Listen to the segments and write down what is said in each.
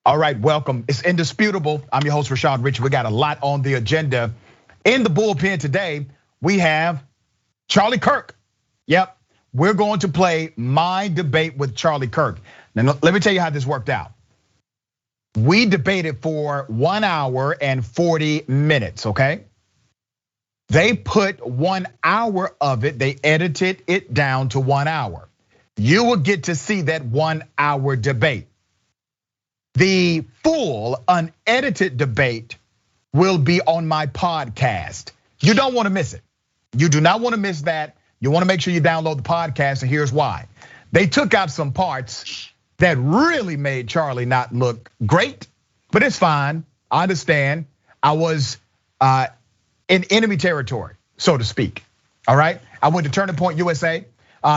All right, welcome. It's indisputable. I'm your host, Rashad Rich. We got a lot on the agenda. In the bullpen today, we have Charlie Kirk. Yep, we're going to play my debate with Charlie Kirk. Now, let me tell you how this worked out. We debated for 1 hour and 40 minutes, okay? They put 1 hour of it, they edited it down to 1 hour. You will get to see that 1 hour debate. The full unedited debate will be on my podcast. You don't want to miss it. You do not want to miss that. You want to make sure you download the podcast, and here's why. They took out some parts that really made Charlie not look great, but it's fine. I understand. I was in enemy territory, so to speak. All right. I went to Turning Point USA.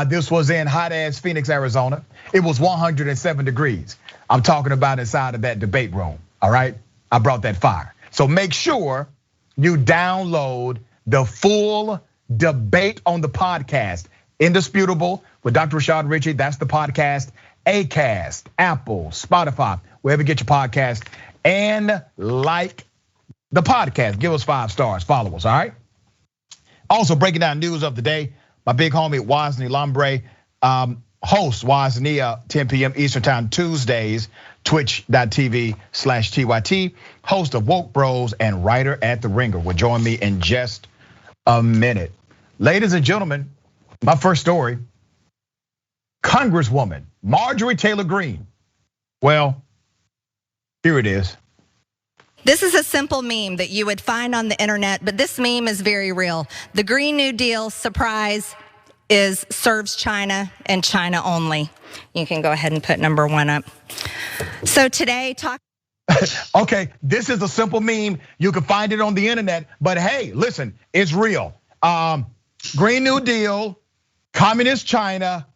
This was in hot ass Phoenix, Arizona. It was 107 degrees. I'm talking about inside of that debate room. All right. I brought that fire. So make sure you download the full debate on the podcast. Indisputable with Dr. Rashad Ritchie. That's the podcast. Acast, Apple, Spotify, wherever you get your podcast. And like the podcast. Give us 5 stars. Follow us, all right? Also breaking down news of the day. My big homie Wosny Lambre hosts Wosny 10 p.m. Eastern Time Tuesdays, twitch.tv/TYT, host of Woke Bros and writer at The Ringer will join me in just a minute. Ladies and gentlemen, my first story, Congresswoman Marjorie Taylor Greene. Well, here it is. This is a simple meme that you would find on the internet, but this meme is very real. The Green New Deal, surprise, serves China and China only. You can go ahead and put number 1 up. So today, Okay, this is a simple meme. You can find it on the internet, but hey, listen, it's real. Green New Deal, communist China,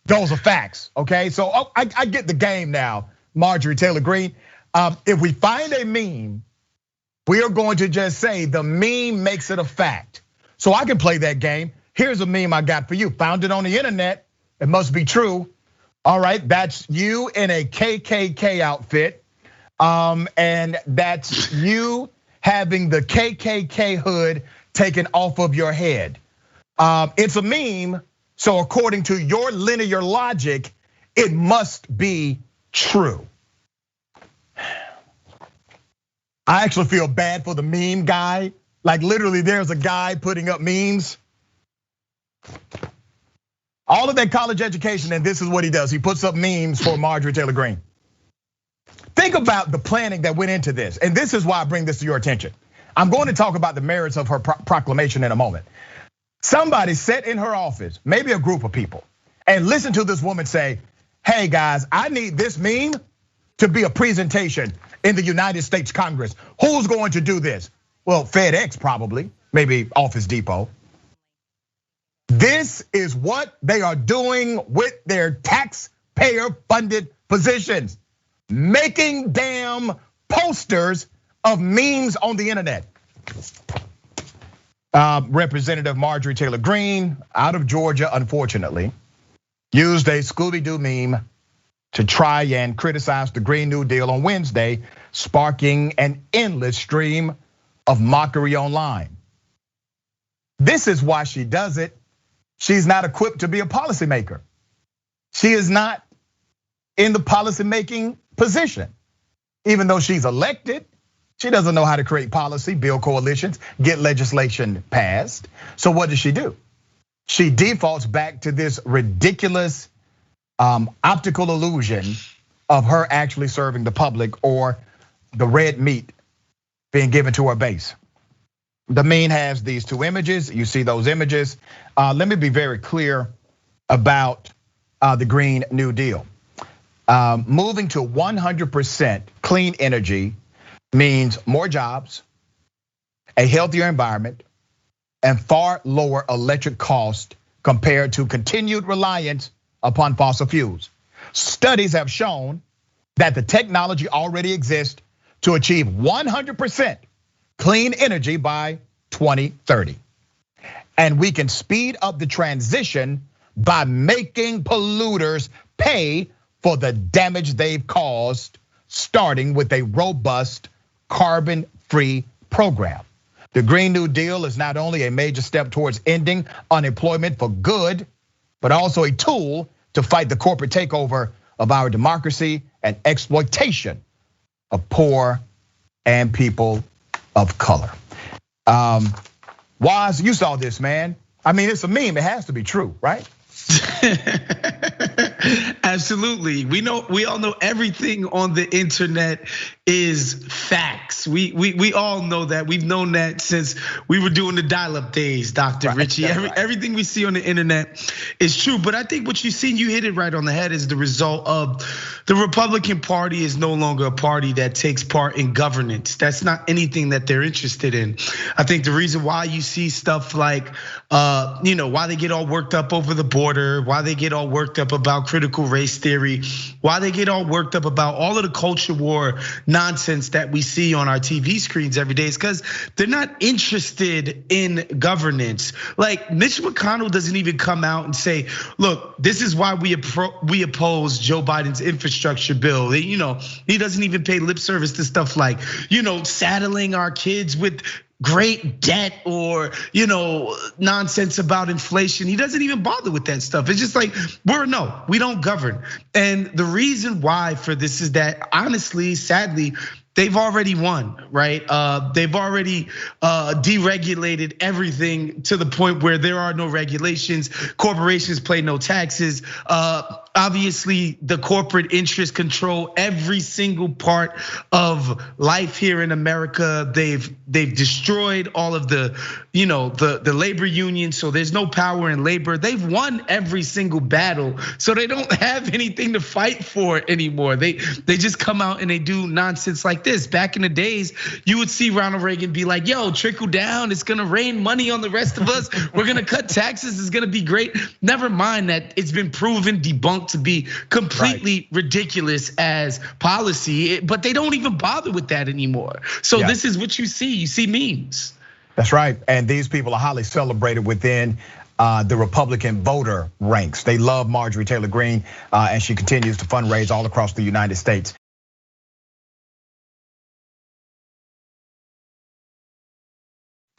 those are facts, okay? So I get the game now, Marjorie Taylor Greene. If we find a meme, we are going to just say the meme makes it a fact. So I can play that game. Here's a meme I got for you. Found it on the internet. It must be true. All right, that's you in a KKK outfit. And that's you having the KKK hood taken off of your head. It's a meme, so according to your linear logic, it must be true. I actually feel bad for the meme guy. Like literally there's a guy putting up memes. All of that college education, and this is what he does. He puts up memes for Marjorie Taylor Greene. Think about the planning that went into this. And this is why I bring this to your attention. I'm going to talk about the merits of her proclamation in a moment. Somebody sat in her office, maybe a group of people, and listen to this woman say, hey guys, I need this meme to be a presentation in the United States Congress. Who's going to do this? Well, FedEx probably, maybe Office Depot. This is what they are doing with their taxpayer funded positions. Making damn posters of memes on the internet. Representative Marjorie Taylor Greene out of Georgia, unfortunately, used a Scooby-doo meme to try and criticize the Green New Deal on Wednesday, sparking an endless stream of mockery online. This is why she does it. She's not equipped to be a policymaker. She is not in the policymaking position. Even though she's elected, she doesn't know how to create policy, build coalitions, get legislation passed. So what does she do? She defaults back to this ridiculous optical illusion of her actually serving the public or the red meat being given to her base. The meme has these 2 images. You see those images. Let me be very clear about the Green New Deal. Moving to 100% clean energy means more jobs, a healthier environment, and far lower electric cost compared to continued reliance upon fossil fuels. Studies have shown that the technology already exists to achieve 100% clean energy by 2030. And we can speed up the transition by making polluters pay for the damage they've caused starting with a robust carbon-free program. The Green New Deal is not only a major step towards ending unemployment for good, but also a tool to fight the corporate takeover of our democracy and exploitation of poor and people of color. Woz, you saw this, man. I mean, it's a meme, it has to be true, right? Absolutely. We all know everything on the internet is facts. We all know that. We've known that since we were doing the dial-up days, Dr. Richie. Everything we see on the internet is true. But I think what you see, you hit it right on the head, is the result of the Republican Party is no longer a party that takes part in governance. That's not anything that they're interested in. I think the reason why you see stuff like, why they get all worked up over the border, why they get all worked up about critical race theory, why they get all worked up about all of the culture war nonsense that we see on our TV screens every day is because they're not interested in governance. Like Mitch McConnell doesn't even come out and say, look, this is why we oppose Joe Biden's infrastructure bill. He doesn't even pay lip service to stuff like, saddling our kids with great debt or nonsense about inflation. He doesn't even bother with that stuff. It's just like, we don't govern. And the reason why for this is that honestly, sadly, they've already won, right? They've already deregulated everything to the point where there are no regulations. Corporations pay no taxes. Obviously, the corporate interests control every single part of life here in America. They've destroyed all of the labor unions, so there's no power in labor. They've won every single battle, so they don't have anything to fight for anymore. They just come out and they do nonsense like this. Back in the days, you would see Ronald Reagan be like, yo, trickle down, it's gonna rain money on the rest of us. We're gonna cut taxes, it's gonna be great. Never mind that it's been proven debunked to be completely ridiculous as policy, but they don't even bother with that anymore. So this is what you see memes. That's right, and these people are highly celebrated within the Republican voter ranks. They love Marjorie Taylor Greene, and she continues to fundraise all across the United States.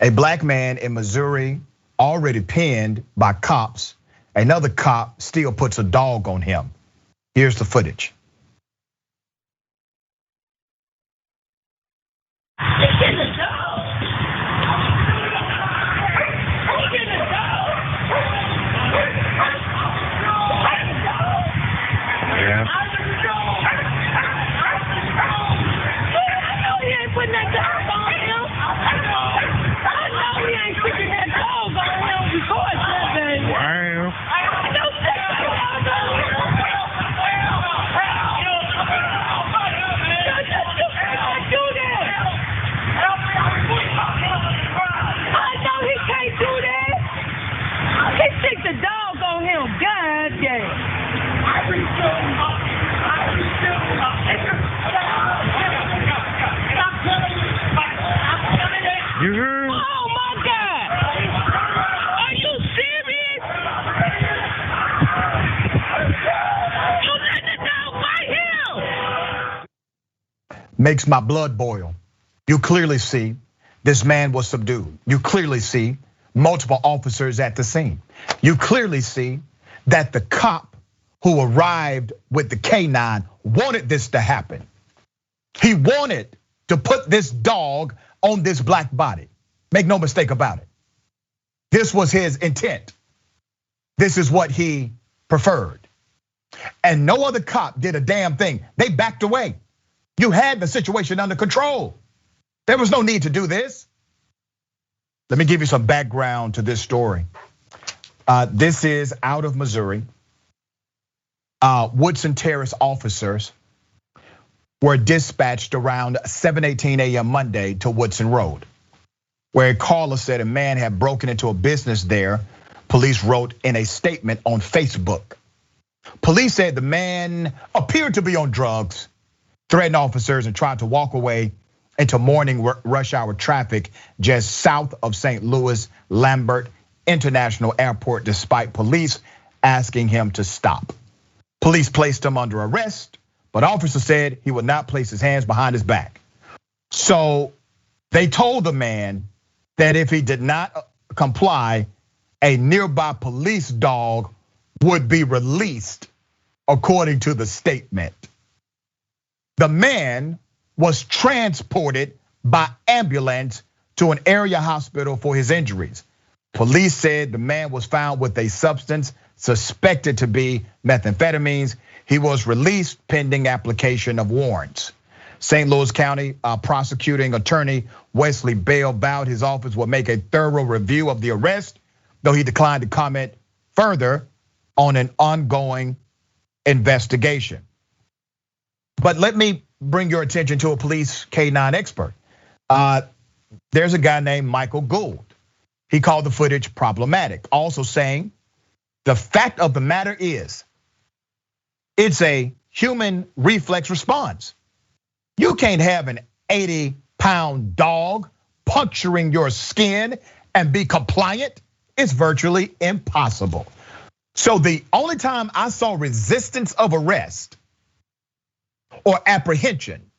A black man in Missouri already pinned by cops. Another cop still puts a dog on him. Here's the footage. Makes my blood boil. You clearly see this man was subdued. You clearly see multiple officers at the scene. You clearly see that the cop who arrived with the K9 wanted this to happen. He wanted to put this dog on this black body. Make no mistake about it. This was his intent. This is what he preferred. And no other cop did a damn thing. They backed away. You had the situation under control. There was no need to do this. Let me give you some background to this story. This is out of Missouri. Woodson Terrace officers were dispatched around 7:18 a.m. Monday to Woodson Road, where a caller said a man had broken into a business there. Police wrote in a statement on Facebook. Police said the man appeared to be on drugs, threatened officers, and tried to walk away into morning rush hour traffic just south of St. Louis Lambre International Airport, despite police asking him to stop. Police placed him under arrest. but officer said he would not place his hands behind his back. So they told the man that if he did not comply, a nearby police dog would be released, according to the statement. The man was transported by ambulance to an area hospital for his injuries. Police said the man was found with a substance suspected to be methamphetamines. He was released pending application of warrants. St. Louis County prosecuting attorney Wesley Bell vowed his office would make a thorough review of the arrest, though he declined to comment further on an ongoing investigation. But let me bring your attention to a police K9 expert. There's a guy named Michael Gould. He called the footage problematic, also saying the fact of the matter is it's a human reflex response. You can't have an 80-pound dog puncturing your skin and be compliant. It's virtually impossible. So the only time I saw resistance of arrest or apprehension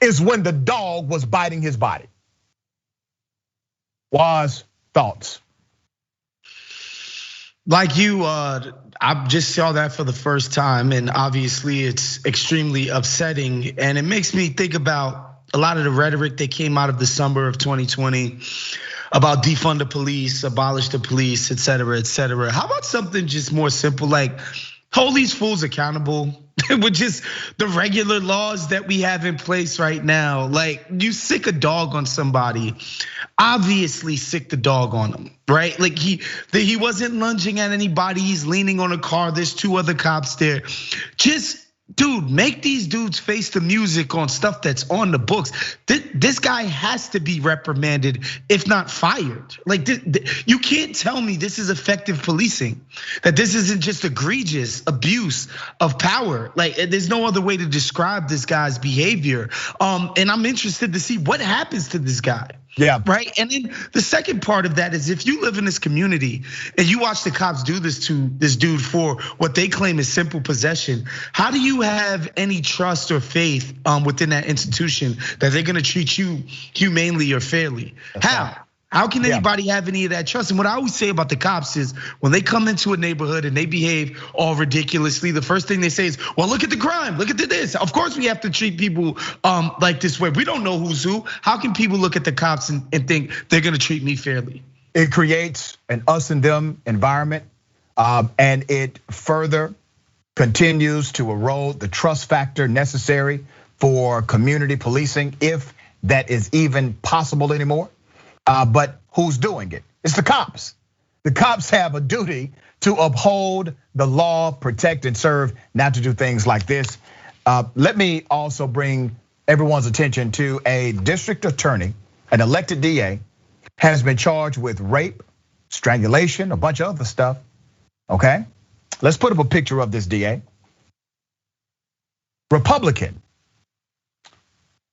is when the dog was biting his body. Was thoughts? Like you, I just saw that for the first time, and obviously it's extremely upsetting. And it makes me think about a lot of the rhetoric that came out of the summer of 2020 about defund the police, abolish the police, et cetera, et cetera. How about something just more simple, like hold these fools accountable with just the regular laws that we have in place right now? Like, you sick a dog on somebody, obviously sick the dog on him, right? Like he wasn't lunging at anybody, he's leaning on a car, there's 2 other cops there. Just, dude, make these dudes face the music on stuff that's on the books. This guy has to be reprimanded, if not fired. Like, you can't tell me this is effective policing, that this isn't just egregious abuse of power. Like, there's no other way to describe this guy's behavior. And I'm interested to see what happens to this guy. Yeah. Right. And then the second part of that is, if you live in this community and you watch the cops do this to this dude for what they claim is simple possession, how do you have any trust or faith within that institution that they're gonna treat you humanely or fairly? How can anybody have any of that trust? And what I always say about the cops is, when they come into a neighborhood and they behave all ridiculously, the first thing they say is, well, look at the crime, look at this. Of course we have to treat people like this way. We don't know who's who. How can people look at the cops and think they're gonna treat me fairly? It creates an us and them environment, and it further continues to erode the trust factor necessary for community policing, if that is even possible anymore. But who's doing it? It's the cops. The cops have a duty to uphold the law, protect and serve, not to do things like this. Let me also bring everyone's attention to a district attorney, an elected DA, has been charged with rape, strangulation, a bunch of other stuff, okay? Let's put up a picture of this DA. Republican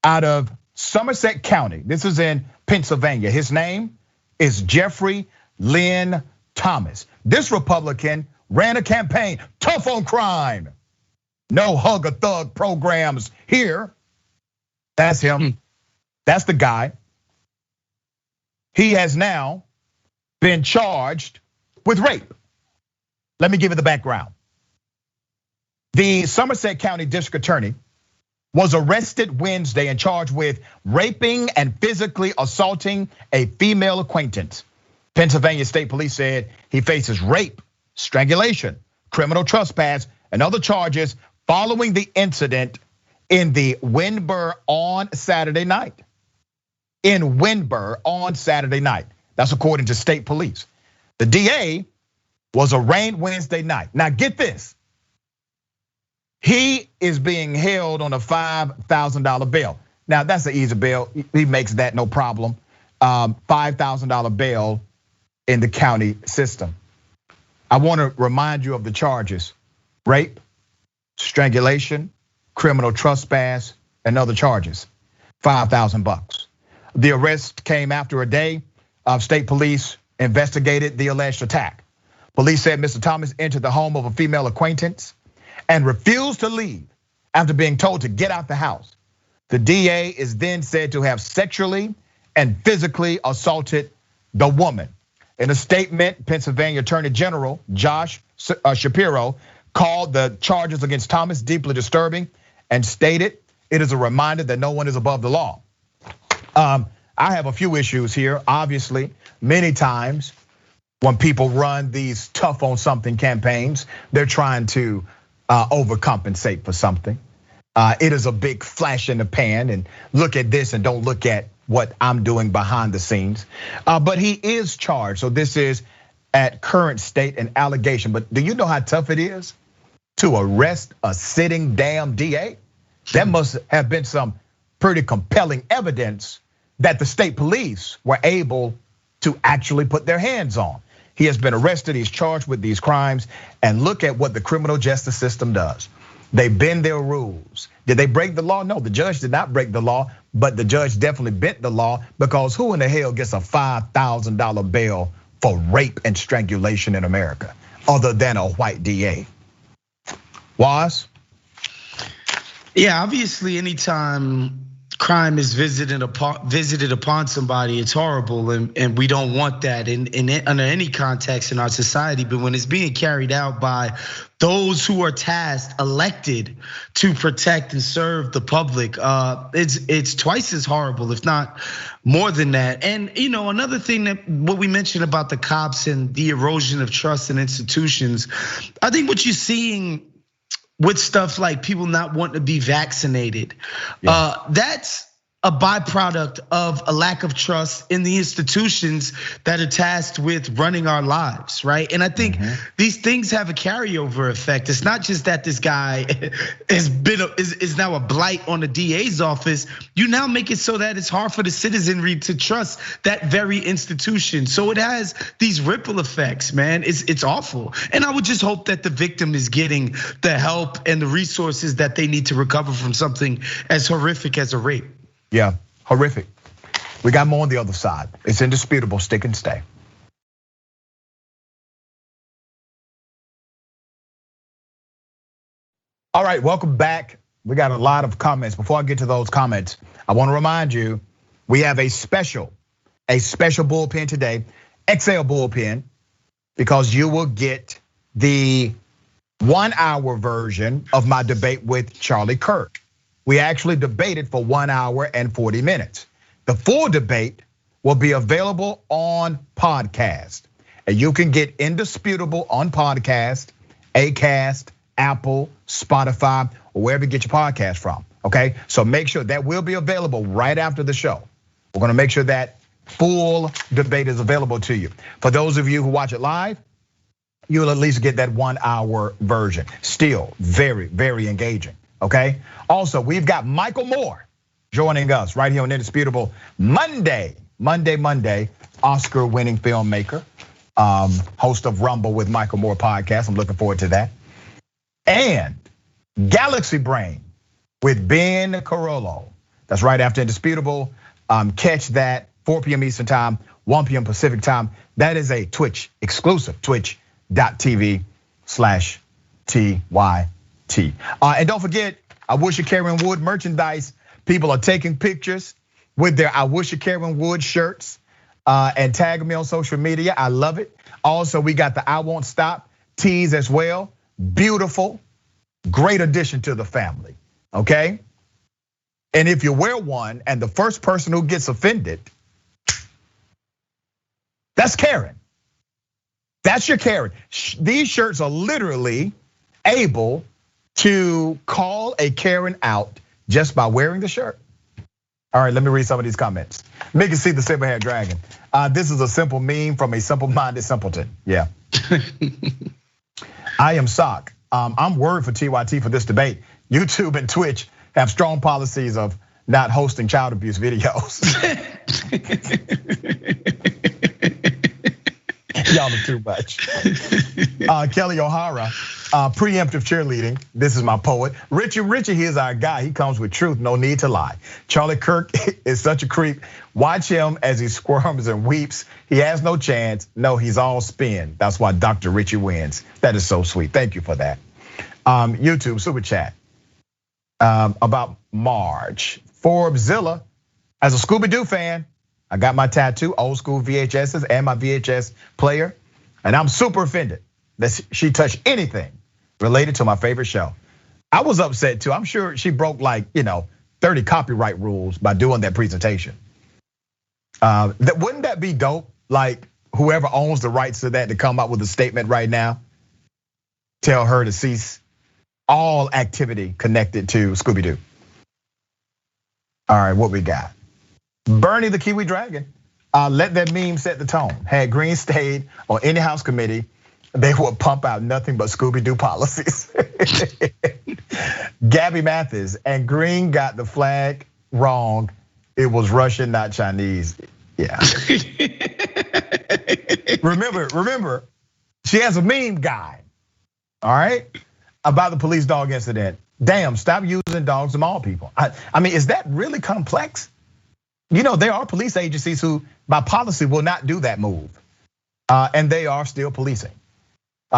out of Somerset County. This is in Pennsylvania. His name is Jeffrey Lynn Thomas. This Republican ran a campaign, tough on crime. No hug a thug programs here. That's him. That's the guy. He has now been charged with rape. Let me give you the background. The Somerset County District Attorney was arrested Wednesday and charged with raping and physically assaulting a female acquaintance. Pennsylvania State Police said he faces rape, strangulation, criminal trespass, and other charges following the incident in the Windber on Saturday night. In Windber on Saturday night. That's according to state police. The DA was arraigned Wednesday night. Now get this. He is being held on a $5,000 bail. Now that's an easy bail. He makes that no problem. $5,000 bail in the county system. I want to remind you of the charges: rape, strangulation, criminal trespass, and other charges. $5,000. The arrest came after a day of state police investigated the alleged attack. Police said Mr. Thomas entered the home of a female acquaintance and refused to leave after being told to get out the house. The DA is then said to have sexually and physically assaulted the woman. In a statement, Pennsylvania Attorney General Josh Shapiro called the charges against Thomas deeply disturbing and stated it is a reminder that no one is above the law. I have a few issues here. Obviously, many times when people run these tough on something campaigns, they're trying to overcompensate for something. It is a big flash in the pan and look at this and don't look at what I'm doing behind the scenes. But he is charged. So this is at current state an allegation. But do you know how tough it is to arrest a sitting damn DA? That must have been some pretty compelling evidence that the state police were able to actually put their hands on. He has been arrested, he's charged with these crimes, and look at what the criminal justice system does. They bend their rules. Did they break the law? No, the judge did not break the law, but the judge definitely bent the law, because who in the hell gets a $5,000 bail for rape and strangulation in America other than a white DA? Was? Yeah, obviously anytime crime is visited upon somebody, it's horrible, and we don't want that under any context in our society. But when it's being carried out by those who are tasked, elected to protect and serve the public, it's twice as horrible, if not more than that. And another thing that what we mentioned about the cops and the erosion of trust in institutions, I think what you're seeing with stuff like people not wanting to be vaccinated, that's a byproduct of a lack of trust in the institutions that are tasked with running our lives, right? And I think these things have a carryover effect. It's not just that this guy is now a blight on the DA's office. You now make it so that it's hard for the citizenry to trust that very institution. So it has these ripple effects, man. It's awful. And I would just hope that the victim is getting the help and the resources that they need to recover from something as horrific as a rape. Yeah, horrific. We got more on the other side. It's indisputable, stick and stay. All right, welcome back. We got a lot of comments. Before I get to those comments, I want to remind you, we have a special bullpen today, XL bullpen, because you will get the 1 hour version of my debate with Charlie Kirk. We actually debated for 1 hour and 40 minutes. The full debate will be available on podcast. And you can get Indisputable on podcast, Acast, Apple, Spotify, or wherever you get your podcast from, okay? So make sure that will be available right after the show. We're gonna make sure that full debate is available to you. For those of you who watch it live, you'll at least get that 1 hour version. Still very, very engaging. Okay. Also, we've got Michael Moore joining us right here on Indisputable Monday, Oscar-winning filmmaker, host of Rumble with Michael Moore podcast. I'm looking forward to that. And Galaxy Brain with Ben Carollo. That's right after Indisputable. Catch that 4 p.m. Eastern time, 1 p.m. Pacific time. That is a Twitch exclusive, twitch.tv/TYT. And don't forget, I Wish You Karen Wood merchandise. People are taking pictures with their I Wish You Karen Wood shirts and tagging me on social media. I love it. Also, we got the I Won't Stop tees as well. Beautiful, great addition to the family, okay? And if you wear one and the first person who gets offended, that's Karen. That's your Karen. These shirts are literally able to call a Karen out just by wearing the shirt. All right, let me read some of these comments. Make you see the silver-haired dragon. This is a simple meme from a simple-minded simpleton. Yeah. I am Sock. I'm worried for TYT for this debate. YouTube and Twitch have strong policies of not hosting child abuse videos. Y'all are too much. Kelly O'Hara, preemptive cheerleading. This is my poet. Richie, here's our guy. He comes with truth, no need to lie. Charlie Kirk is such a creep. Watch him as he squirms and weeps. He has no chance. No, he's all spin. That's why Dr. Richie wins. That is so sweet. Thank you for that. YouTube super chat. about Marge. Forbeszilla, as a Scooby-Doo fan, I got my tattoo, old school VHSs and my VHS player. And I'm super offended that she touched anything related to my favorite show. I was upset too. I'm sure she broke like, 30 copyright rules by doing that presentation. Wouldn't that be dope? Like whoever owns the rights to that to come up with a statement right now, tell her to cease all activity connected to Scooby-Doo. All right, what we got? Bernie the Kiwi Dragon, let that meme set the tone. Had Greene stayed on any House committee, they would pump out nothing but Scooby-Doo policies. Gabby Mathis, and Greene got the flag wrong. It was Russian, not Chinese. Yeah. Remember, she has a meme guy, all right, about the police dog incident. Damn, stop using dogs to maul people. I mean, is that really complex? There are police agencies who, by policy, will not do that move. And they are still policing.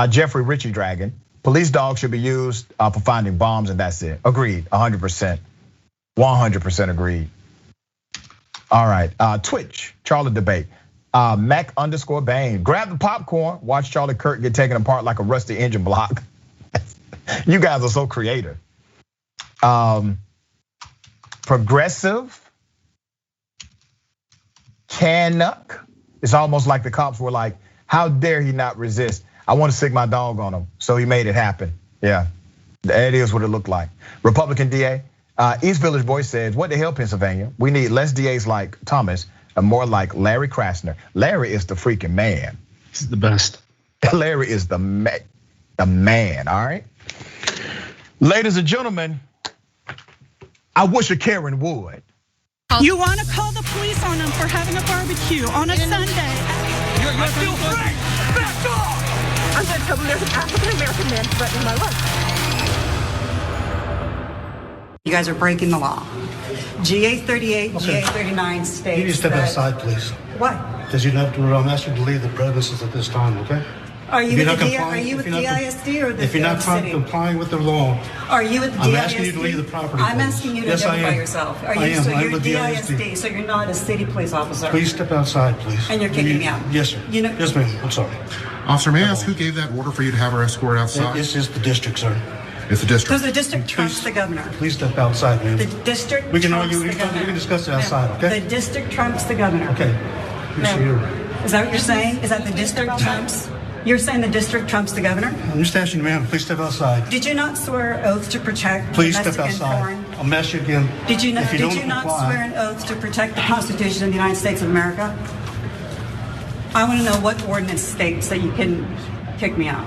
Jeffrey Richie Dragon, police dogs should be used for finding bombs, and that's it. Agreed, 100%. 100% agreed. All right, Twitch, Charlie debate. Mac_Bane, grab the popcorn, watch Charlie Kirk get taken apart like a rusty engine block. You guys are so creative. Progressive Canuck. It's almost like the cops were like, how dare he not resist? I want to sick my dog on him, so he made it happen. Yeah, that is what it looked like. Republican DA, East Village Boy says, what the hell, Pennsylvania? We need less DAs like Thomas and more like Larry Krasner. Larry is the freaking man. He's the best. Larry is the man, all right? Ladies and gentlemen, I wish a Karen would. You want to call the police on them for having a barbecue on a Sunday. I feel free. Back off. I'm going to tell them there's an African-American man threatening my life. You guys are breaking the law. GA 38, GA 39 states. You need to step outside, please. What? Because you have to, I'm asking you to leave the premises at this time, okay? Are you with DISD or the city? If you're not complying with the law, are you with DISD? I'm asking you to leave the property. I'm asking you to identify yourself. Are you? So you're DISD, so you're not a city police officer. Please step outside, please. And you're kicking me out. Yes, sir. Yes, ma'am. I'm sorry. Officer, may I ask who gave that order for you to have her escort outside? It's just the district, sir. It's the district. Because the district trumps the governor. Please step outside, ma'am. The district. We can argue. We can discuss it outside, okay? The district trumps the governor. Okay. Is that what you're saying? Is that the district trumps? You're saying the district trumps the governor? I'm just asking you, ma'am. Please step outside. Did you not swear an oath to protect Please domestic step outside. and foreign? I'll mess you again. Did you not swear an oath to protect the Constitution of the United States of America? I want to know what ordinance states that you can kick me out.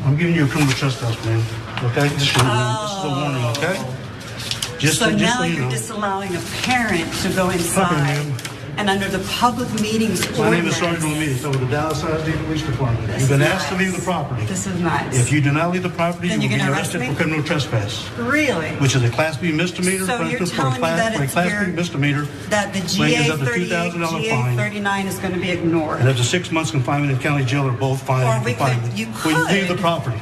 I'm giving you a criminal trespass, ma'am. Okay? This is a warning, okay? So now you're disallowing a parent to go inside. And under the public meetings ordinance. My name is Sergeant Lambre, over the Dallas ISD Police Department. You've been asked to leave the property. This is nice. If you do not leave the property, then you will be arrested for criminal trespass. Really? Which is a Class B misdemeanor. So you're telling me that it's Class B misdemeanor. That the GA 38, GA 39 is going to be ignored. And up to 6 months confinement in county jail or both fine and confinement. You could. When you leave the property.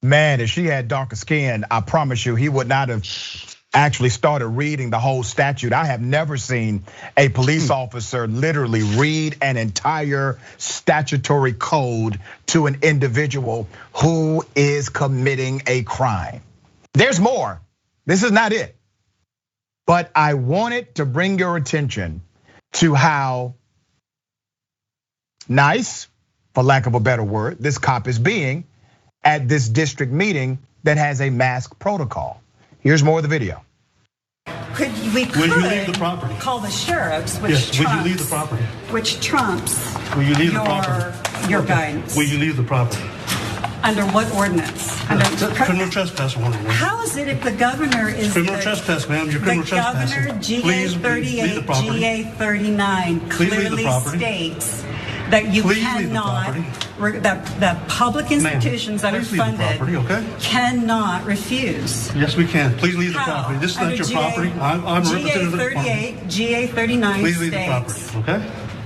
Man, if she had darker skin, I promise you, he would not have actually started reading the whole statute. I have never seen a police officer literally read an entire statutory code to an individual who is committing a crime. There's more. This is not it. But I wanted to bring your attention to how nice, for lack of a better word, this cop is being at this district meeting that has a mask protocol. Here's more of the video. Will you leave the property? Call the sheriffs, yes, will you leave the property? Which trumps will you leave the property? Your guidance. Will you leave the property? Under what ordinance? Under criminal trespass ordinance. How is it if the governor is criminal trespass, ma'am? You're criminal trespassing. The governor, GA 38, GA 39 clearly states that you cannot, that public institutions that are funded cannot refuse. Yes, we can. Please leave the property. This is not your property. I'm a representative of the department. GA 38, GA 39 Please leave the property, okay?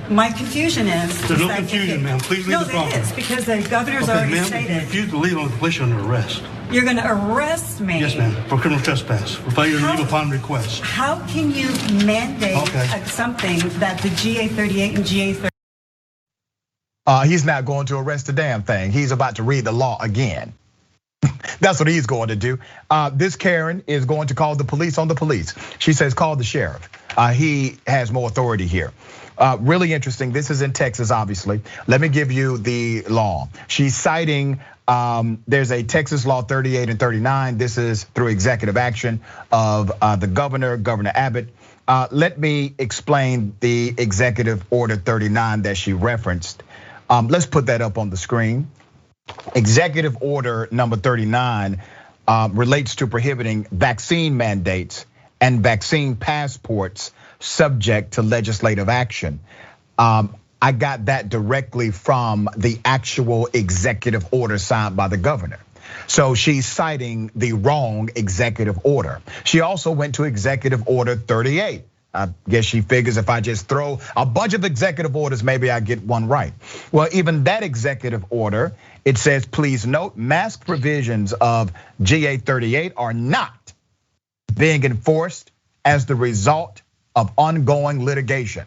My confusion is. There's no confusion, ma'am. Please leave the property. No, there is, because the governor's already ma'am, stated. if you refuse to leave, I'm going to place you under arrest. You're going to arrest me. Yes, ma'am, for criminal trespass, for failure to leave upon request. How can you mandate something that the GA38 and GA30? He's not going to arrest a damn thing. He's about to read the law again. That's what he's going to do. This Karen is going to call the police on the police. She says, call the sheriff. He has more authority here. Really interesting. This is in Texas, obviously. Let me give you the law. She's citing, there's a Texas law 38 and 39. This is through executive action of the governor, Governor Abbott. Let me explain the executive order 39 that she referenced. Let's put that up on the screen. Executive order number 39 relates to prohibiting vaccine mandates and vaccine passports subject to legislative action. I got that directly from the actual executive order signed by the governor. So she's citing the wrong executive order. She also went to executive order 38. I guess she figures if I just throw a bunch of executive orders, maybe I get one right. Well, even that executive order, it says, please note, mask provisions of GA38 are not being enforced as the result of ongoing litigation.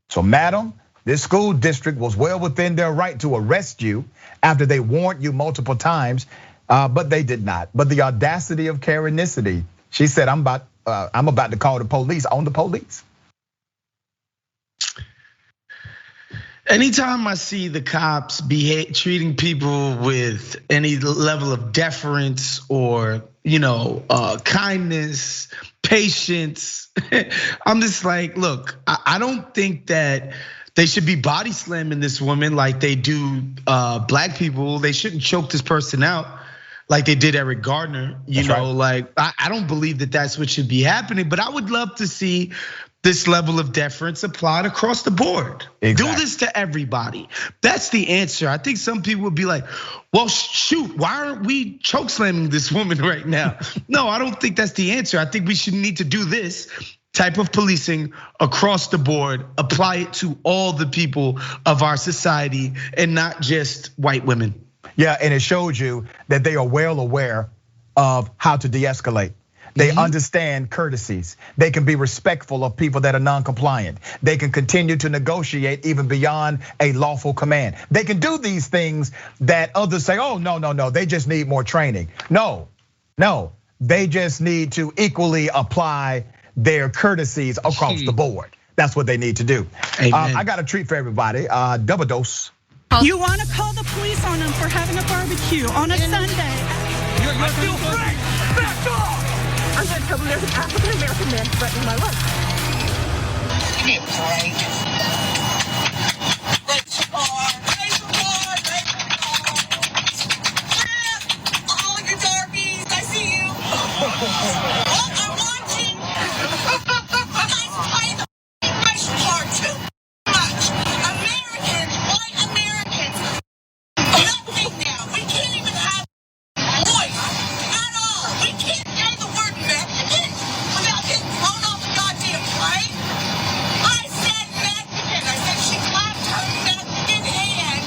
So, madam, this school district was well within their right to arrest you after they warned you multiple times, but they did not. But the audacity of Karenicity, she said, I'm about to call the police on the police. Anytime I see the cops treating people with any level of deference or kindness, patience, I'm just like, look, I don't think that they should be body slamming this woman like they do black people. They shouldn't choke this person out like they did Eric Gardner. Like I don't believe that that's what should be happening, but I would love to see this level of deference applied across the board. Exactly. Do this to everybody. That's the answer. I think some people would be like, well, shoot, why aren't we choke slamming this woman right now? No, I don't think that's the answer. I think we should need to do this type of policing across the board, apply it to all the people of our society and not just white women. Yeah, and it shows you that they are well aware of how to de-escalate. They understand courtesies. They can be respectful of people that are non-compliant. They can continue to negotiate even beyond a lawful command. They can do these things that others say, oh, no, they just need more training. No, they just need to equally apply their courtesies across the board. That's what they need to do. I got a treat for everybody, double dose. You want to call the police on them for having a barbecue on a Sunday. I feel free. Back off. I'm going to tell them there's an African-American man threatening my life. Give me a break. Raise the bar. All of you darkies, I see you. I'm watching. You guys play the race card too much. Americans, white Americans, nothing now. We can't even have voice at all. We can't say the word Mexican without getting thrown off the goddamn plane. I said Mexican. I said she clapped her Mexican hand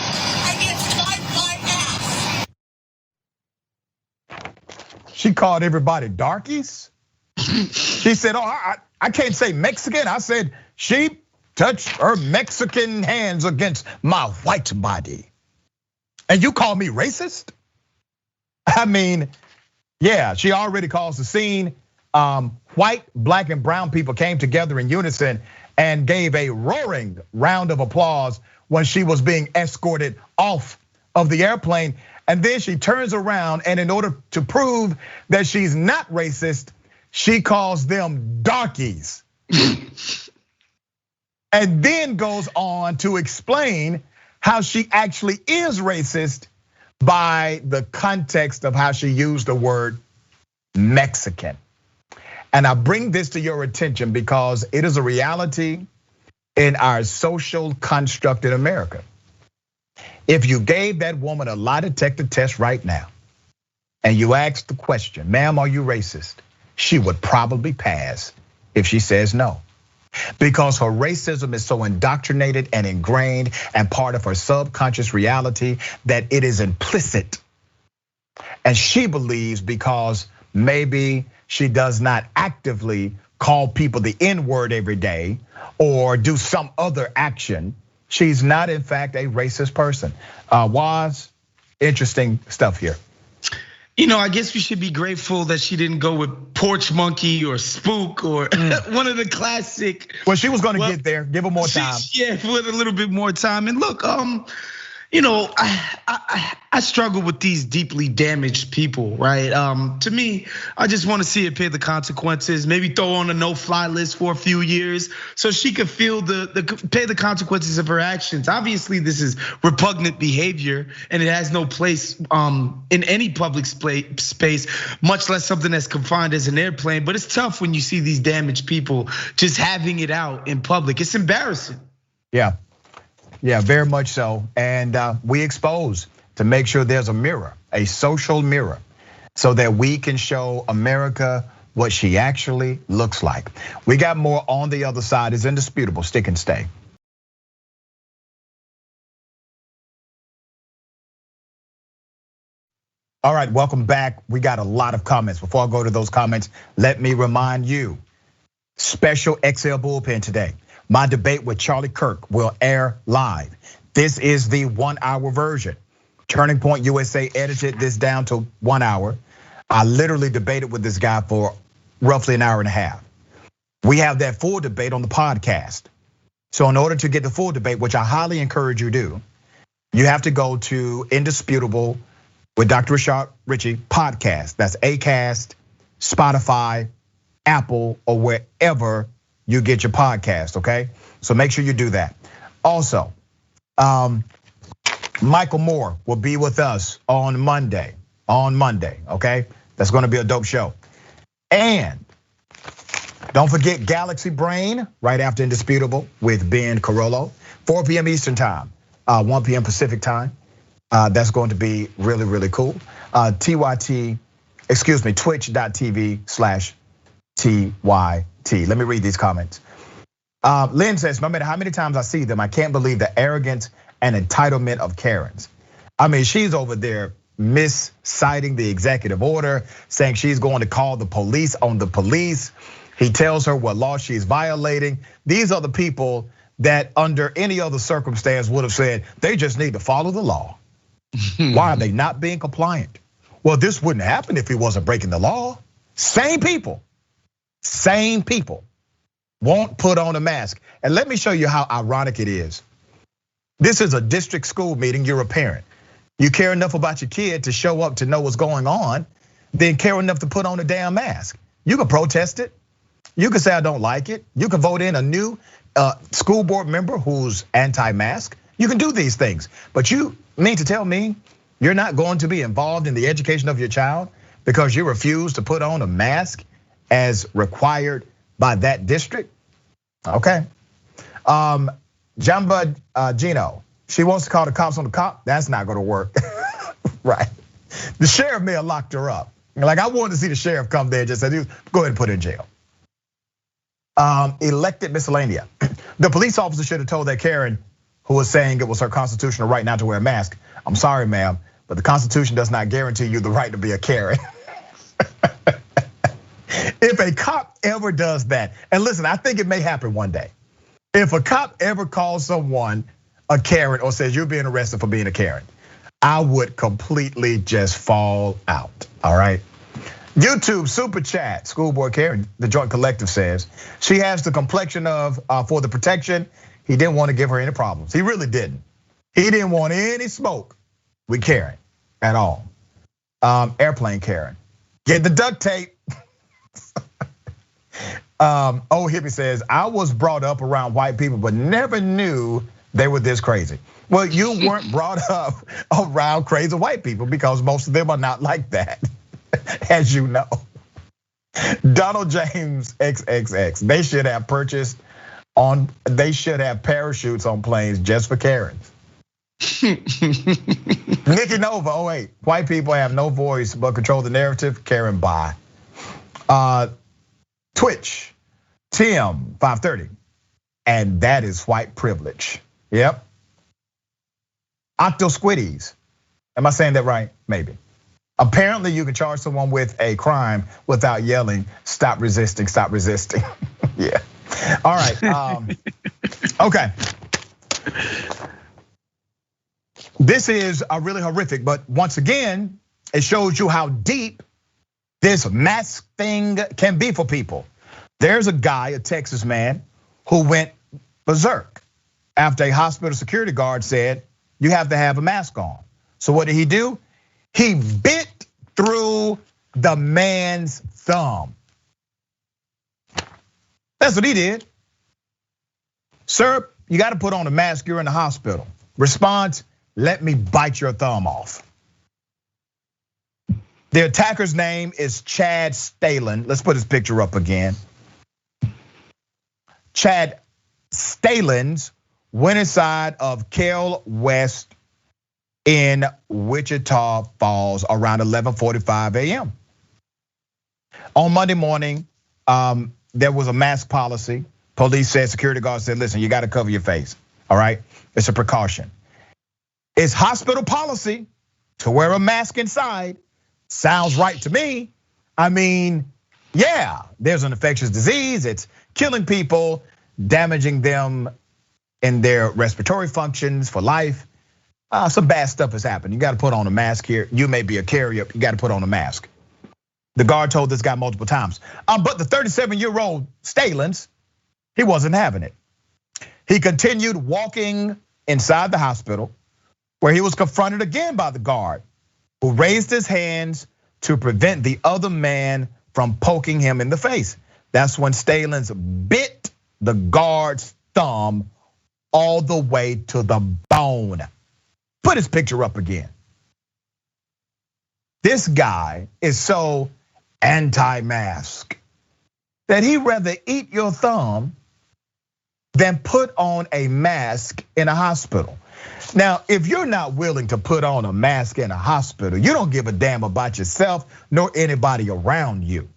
against my white ass. She called everybody darkies. She said, oh, I can't say Mexican. I said she touched her Mexican hands against my white body. And you call me racist? I mean, yeah, she already caused the scene. White, black, and brown people came together in unison and gave a roaring round of applause when she was being escorted off of the airplane. And then she turns around and in order to prove that she's not racist, she calls them darkies. And then goes on to explain how she actually is racist by the context of how she used the word Mexican. And I bring this to your attention because it is a reality in our social construct in America. If you gave that woman a lie detector test right now, and you asked the question, ma'am, are you racist? She would probably pass if she says no. because her racism is so indoctrinated and ingrained and part of her subconscious reality that it is implicit. And she believes because maybe she does not actively call people the N-word every day or do some other action, she's not in fact a racist person. Was interesting stuff here. I guess we should be grateful that she didn't go with porch monkey or spook or one of the classic. Well, she was going to get there. Give her more time. Yeah, with a little bit more time. And look, I struggle with these deeply damaged people, right? To me, I just want to see her pay the consequences. Maybe throw on a no-fly list for a few years so she could feel pay the consequences of her actions. Obviously, this is repugnant behavior, and it has no place in any public space, much less something that's confined as an airplane. But it's tough when you see these damaged people just having it out in public. It's embarrassing. Yeah, very much so. And we expose to make sure there's a mirror, a social mirror, so that we can show America what she actually looks like. We got more on the other side. It's indisputable. Stick and stay. All right, welcome back. We got a lot of comments. Before I go to those comments, let me remind you, special XL Bullpen today. My debate with Charlie Kirk will air live. This is the 1 hour version. Turning Point USA edited this down to 1 hour. I literally debated with this guy for roughly an hour and a half. We have that full debate on the podcast. So in order to get the full debate, which I highly encourage you do, you have to go to Indisputable with Dr. Rashad Richey podcast. That's Acast, Spotify, Apple, or wherever you get your podcast, okay? So make sure you do that. Also, Michael Moore will be with us on Monday, okay? That's gonna be a dope show. And don't forget Galaxy Brain right after Indisputable with Ben Carollo, 4 p.m. Eastern time, 1 p.m. Pacific time. That's going to be really, really cool. twitch.tv/TYT. Let me read these comments. Lynn says, no matter how many times I see them, I can't believe the arrogance and entitlement of Karens. I mean, she's over there misciting the executive order, saying she's going to call the police on the police. He tells her what law she's violating. These are the people that under any other circumstance would have said, they just need to follow the law. Why are they not being compliant? Well, this wouldn't happen if he wasn't breaking the law. Same people won't put on a mask. And let me show you how ironic it is. This is a district school meeting, you're a parent. You care enough about your kid to show up to know what's going on, then care enough to put on a damn mask. You can protest it. You can say I don't like it. You can vote in a new school board member who's anti-mask. You can do these things, but you mean to tell me you're not going to be involved in the education of your child because you refuse to put on a mask as required by that district? Okay. Jamba Gino, she wants to call the cops on the cop. That's not gonna work, right? The sheriff may have locked her up. Like I wanted to see the sheriff come there and just say, go ahead and put her in jail. Elected miscellanea. The police officer should have told that Karen who was saying it was her constitutional right not to wear a mask. I'm sorry, ma'am, but the Constitution does not guarantee you the right to be a Karen. If a cop ever does that, and listen, I think it may happen one day. If a cop ever calls someone a Karen or says you're being arrested for being a Karen, I would completely just fall out, all right? YouTube super chat, Schoolboy Karen, the Joint Collective says, she has the complexion of, for the protection, he didn't want to give her any problems. He really didn't. He didn't want any smoke with Karen at all. Airplane Karen, get the duct tape. Old Hippie says, I was brought up around white people, but never knew they were this crazy. Well, you weren't brought up around crazy white people because most of them are not like that, as you know. Donald James XXX, they should have parachutes on planes just for Karens. Nikki Nova, 08, white people have no voice but control the narrative, Karen bye. Twitch, Tim 530. and that is white privilege. Yep. Octosquides. Am I saying that right? Maybe. Apparently you can charge someone with a crime without yelling, stop resisting, stop resisting. Yeah. All right. Okay. This is a really horrific, but once again, it shows you how deep this mask thing can be for people. There's a guy, a Texas man, who went berserk after a hospital security guard said, you have to have a mask on. So what did he do? He bit through the man's thumb. That's what he did. Sir, you got to put on a mask, you're in the hospital. Response, let me bite your thumb off. The attacker's name is Chad Stalin. Let's put his picture up again. Chad Stalin's went inside of Kell West in Wichita Falls around 11:45 a.m. On Monday morning, there was a mask policy. Police said, security guards said, listen, you got to cover your face, all right? It's a precaution. It's hospital policy to wear a mask inside. Sounds right to me. I mean, yeah, there's an infectious disease. It's killing people, damaging them in their respiratory functions for life. Some bad stuff has happened. You got to put on a mask here. You may be a carrier. You got to put on a mask. The guard told this guy multiple times. But the 37-year-old Stalins, he wasn't having it. He continued walking inside the hospital, where he was confronted again by the guard, who raised his hands to prevent the other man from poking him in the face. That's when Stalins bit the guard's thumb all the way to the bone. Put his picture up again. This guy is so anti-mask that he'd rather eat your thumb than put on a mask in a hospital. Now, if you're not willing to put on a mask in a hospital, you don't give a damn about yourself nor anybody around you.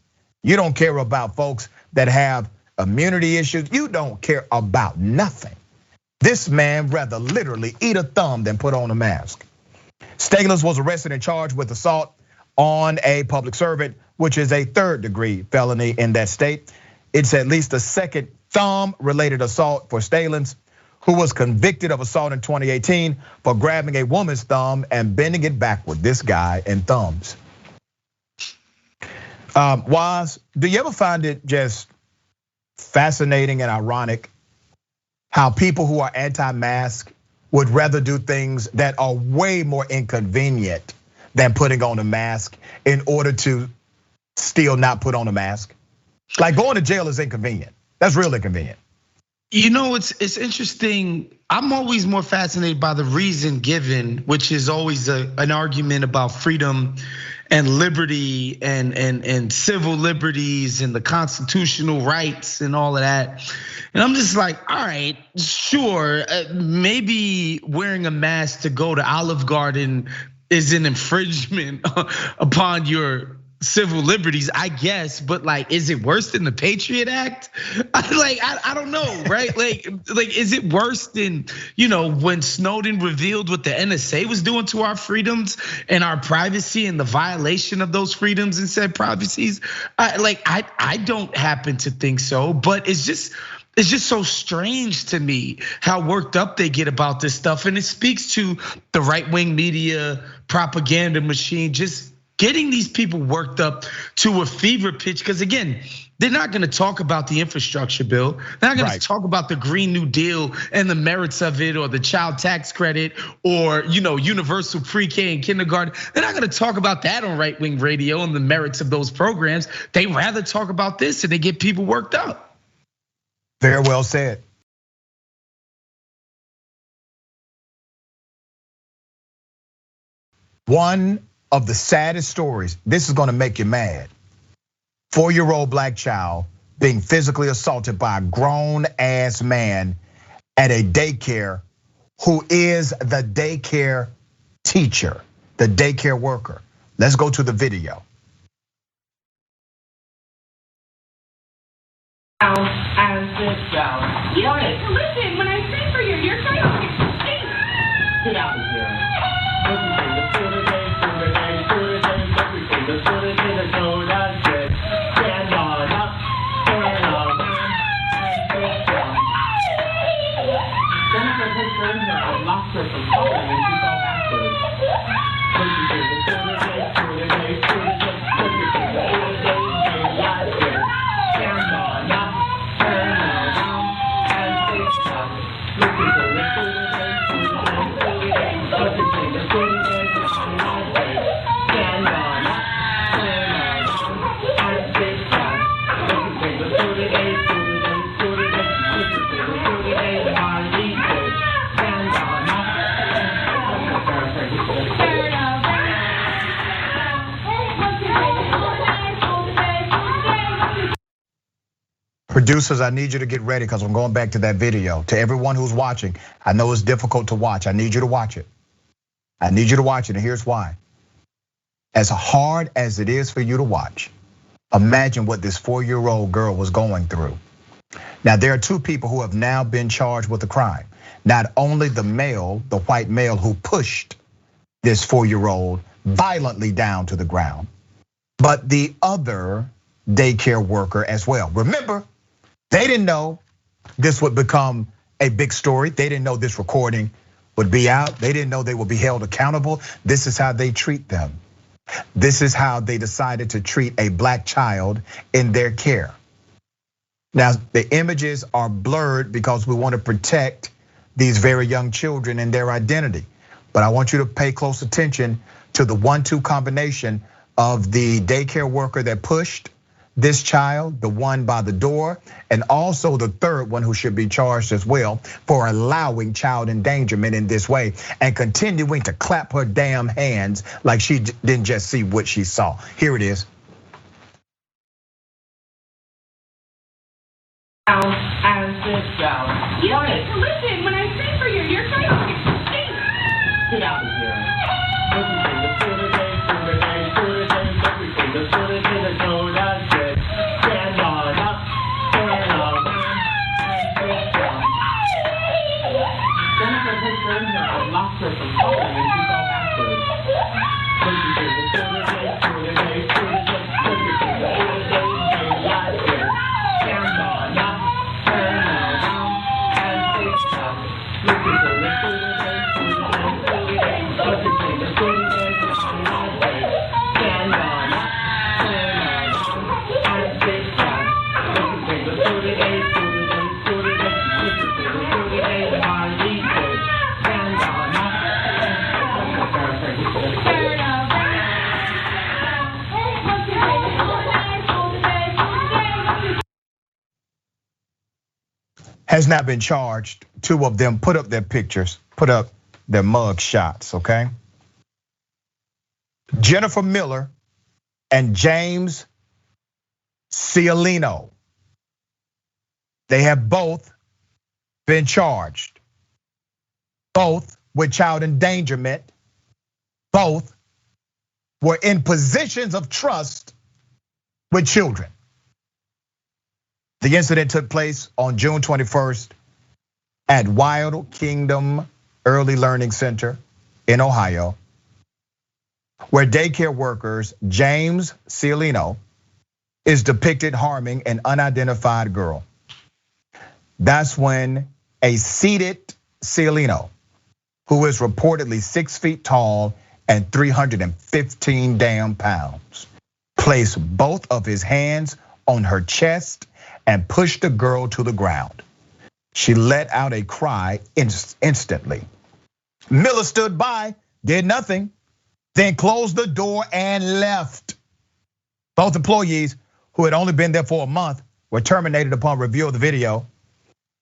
You don't care about folks that have immunity issues. You don't care about nothing. This man rather literally eat a thumb than put on a mask. Stalins was arrested and charged with assault on a public servant, which is a third-degree felony in that state. It's at least the second thumb-related assault for Stalins, who was convicted of assault in 2018 for grabbing a woman's thumb and bending it backward. This guy and thumbs. Woz, do you ever find it just fascinating and ironic how people who are anti-mask would rather do things that are way more inconvenient than putting on a mask in order to still not put on a mask? Like going to jail is inconvenient. That's real inconvenient. You know, it's interesting. I'm always more fascinated by the reason given, which is always an argument about freedom and liberty and civil liberties and the constitutional rights and all of that. And I'm just like, all right, sure, maybe wearing a mask to go to Olive Garden is an infringement upon your civil liberties, I guess, but like, is it worse than the Patriot Act? I don't know, right? Like, is it worse than, when Snowden revealed what the NSA was doing to our freedoms and our privacy and the violation of those freedoms and said privacies? I don't happen to think so, but it's just so strange to me how worked up they get about this stuff. And it speaks to the right-wing media propaganda machine, just getting these people worked up to a fever pitch. Because again, they're not gonna talk about the infrastructure bill. They're not gonna talk about the Green New Deal and the merits of it, or the child tax credit, or universal pre-K and kindergarten. They're not gonna talk about that on right-wing radio and the merits of those programs. They rather talk about this, and they get people worked up. Very well said. One of the saddest stories, this is gonna make you mad. 4-year-old black child being physically assaulted by a grown ass man at a daycare, who is the daycare teacher, the daycare worker. Let's go to the video. As sit down. You don't listen when I sing for you. You're trying to sing. Get out of here. Everything the Twitter day, everything the Twitter day, the code I said. Stand on up, turn on, and sit down. Then if I take her in here, I'll lock her from falling and she's all backwards. Everything the Twitter day, everything the Twitter day, I said. Stand on up, turn around, and sit down. Listen to the Twitter day, everything the Twitter day, I said. Stand on up, turn around, and sit down. Listen to the Twitter day, Twitter day, listen to the Twitter day, I said. Stand on up, Producers, I need you to get ready because I'm going back to that video. To everyone who's watching, I know it's difficult to watch. I need you to watch it. I need you to watch it, and here's why. As hard as it is for you to watch, imagine what this 4-year-old girl was going through. Now, there are 2 people who have now been charged with a crime. Not only the male, the white male who pushed this 4-year-old violently down to the ground, but the other daycare worker as well. Remember, they didn't know this would become a big story. They didn't know this recording would be out. They didn't know they would be held accountable. This is how they treat them. This is how they decided to treat a black child in their care. Now, the images are blurred because we want to protect these very young children and their identity. But I want you to pay close attention to the 1-2 combination of the daycare worker that pushed this child, the one by the door, and also the third one who should be charged as well for allowing child endangerment in this way and continuing to clap her damn hands like she didn't just see what she saw. Here it is. And sit down. You don't listen when I sing for you. You're trying to sing. Get out of here. Everything the Twitter day, everything the Twitter day, the code I said. Stand on up, turn on, and sit down. Then if I take her in here, I'll lock her from falling and she's all backwards. Everything the Twitter day, everything the Twitter day, I said. Stand on up, turn around, and sit down. Listen to the Twitter day, everything the Twitter day, I said. Stand on up, turn around, and sit down. Listen to the Twitter day, listen to the Twitter day, I said. Stand on up, has not been charged. 2 of them put up their pictures, put up their mug shots, okay? Jennifer Miller and James Cialino. They have both been charged. Both with child endangerment. Both were in positions of trust with children. The incident took place on June 21st at Wild Kingdom Early Learning Center in Ohio, where daycare workers James Cialino is depicted harming an unidentified girl. That's when a seated Cialino, who is reportedly 6 feet tall and 315 damn pounds, placed both of his hands on her chest and pushed the girl to the ground. She let out a cry instantly. Miller stood by, did nothing, then closed the door and left. Both employees, who had only been there for a month, were terminated upon review of the video,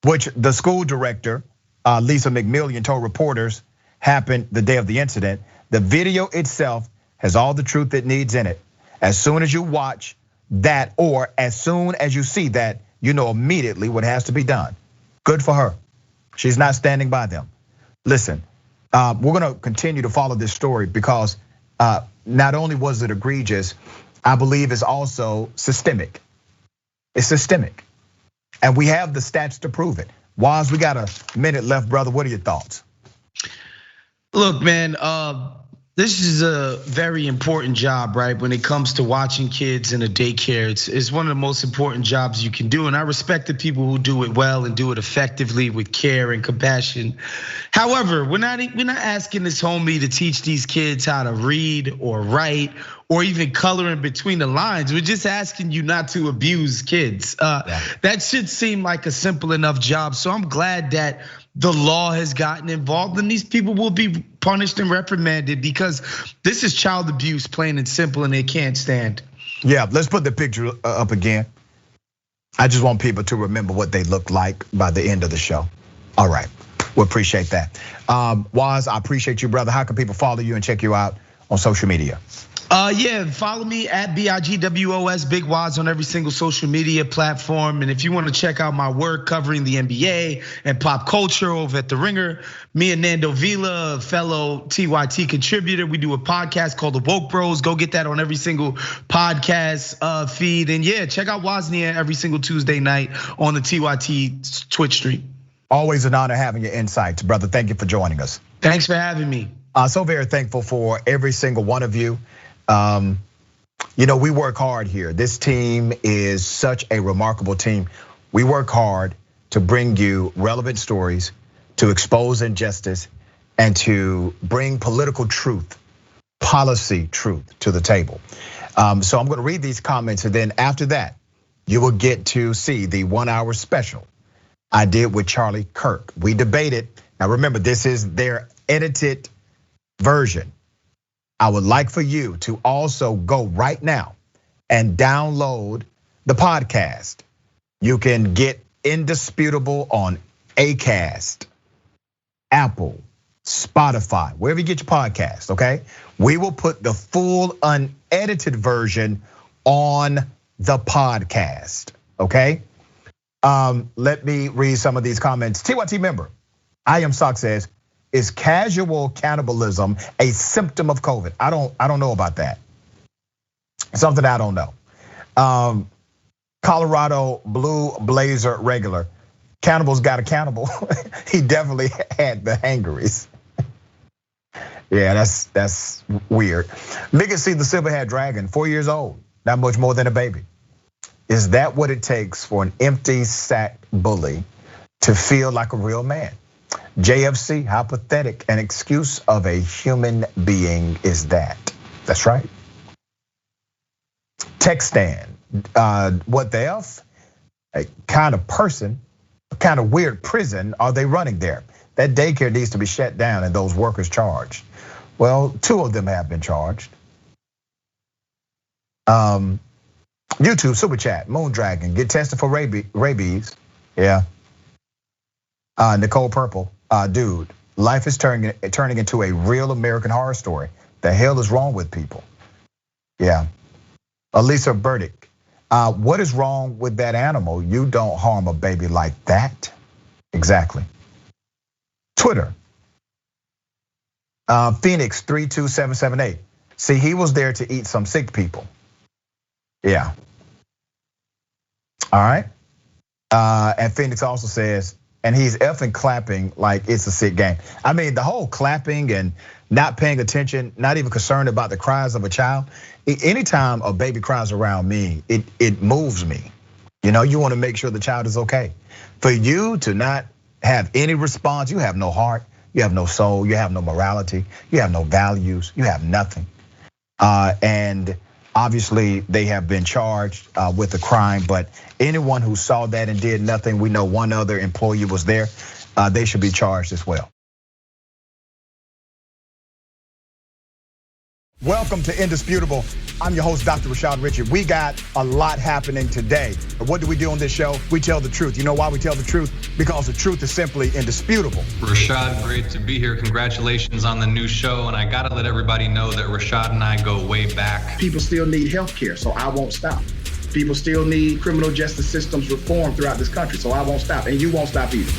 which the school director, Lisa McMillian, told reporters happened the day of the incident. The video itself has all the truth it needs in it. As soon as you watch that, or as soon as you see that, you know immediately what has to be done. Good for her. She's not standing by them. Listen, we're gonna continue to follow this story because not only was it egregious, I believe it's also systemic. It's systemic. And we have the stats to prove it. Woz, we got a minute left, brother. What are your thoughts? Look, man, this is a very important job, right? When it comes to watching kids in a daycare, it's one of the most important jobs you can do. And I respect the people who do it well and do it effectively with care and compassion. However, we're not asking this homie to teach these kids how to read or write or even color in between the lines. We're just asking you not to abuse kids. That should seem like a simple enough job. So I'm glad that the law has gotten involved and these people will be punished and reprimanded because this is child abuse, plain and simple, and they can't stand. Yeah, let's put the picture up again. I just want people to remember what they look like by the end of the show. All right, we appreciate that. Woz, I appreciate you, brother. How can people follow you and check you out on social media? Yeah, follow me at BIGWOS, Big Woz, on every single social media platform. And if you want to check out my work covering the NBA and pop culture over at The Ringer, me and Nando Vila, a fellow TYT contributor, we do a podcast called The Woke Bros. Go get that on every single podcast feed. And yeah, check out Wosny every single Tuesday night on the TYT Twitch stream. Always an honor having your insights, brother. Thank you for joining us. Thanks for having me. So very thankful for every single one of you. We work hard here. This team is such a remarkable team. We work hard to bring you relevant stories, to expose injustice, and to bring political truth, policy truth to the table. So I'm gonna read these comments, and then after that, you will get to see the 1 hour special I did with Charlie Kirk. We debated. Now remember, this is their edited version. I would like for you to also go right now and download the podcast. You can get Indisputable on Acast, Apple, Spotify, wherever you get your podcast, okay? We will put the full unedited version on the podcast, okay? Let me read some of these comments. TYT member, I Am Sock says, is casual cannibalism a symptom of COVID? I don't know about that. Something I don't know. Colorado Blue Blazer regular. Cannibal's got a cannibal. He definitely had the hangaries. Yeah, that's weird. Legacy the Silverhead Dragon, 4 years old, not much more than a baby. Is that what it takes for an empty sack bully to feel like a real man? JFC, how pathetic an excuse of a human being is that? That's right. Textan, what the F? A kind of person, a kind of weird prison are they running there? That daycare needs to be shut down and those workers charged. Well, 2 of them have been charged. YouTube super chat, Moon Dragon, get tested for rabies. Yeah. Nicole Purple, dude, life is turning into a real American Horror Story. The hell is wrong with people? Yeah. Elisa Burdick, what is wrong with that animal? You don't harm a baby like that. Exactly. Twitter, Phoenix 32778. See, he was there to eat some sick people. Yeah. All right. And Phoenix also says, and he's effing clapping like it's a sick game. I mean, the whole clapping and not paying attention, not even concerned about the cries of a child. Anytime a baby cries around me, it moves me. You want to make sure the child is okay. For you to not have any response, you have no heart, you have no soul, you have no morality, you have no values, you have nothing. And obviously they have been charged with a crime, but anyone who saw that and did nothing, we know one other employee was there, they should be charged as well. Welcome to Indisputable. I'm your host, Dr. Rashad Richard. We got a lot happening today. What do we do on this show? We tell the truth. You know why we tell the truth? Because the truth is simply indisputable. Rashad, great to be here. Congratulations on the new show. And I gotta let everybody know that Rashad and I go way back. People still need health care, so I won't stop. People still need criminal justice systems reform throughout this country, so I won't stop. And you won't stop either.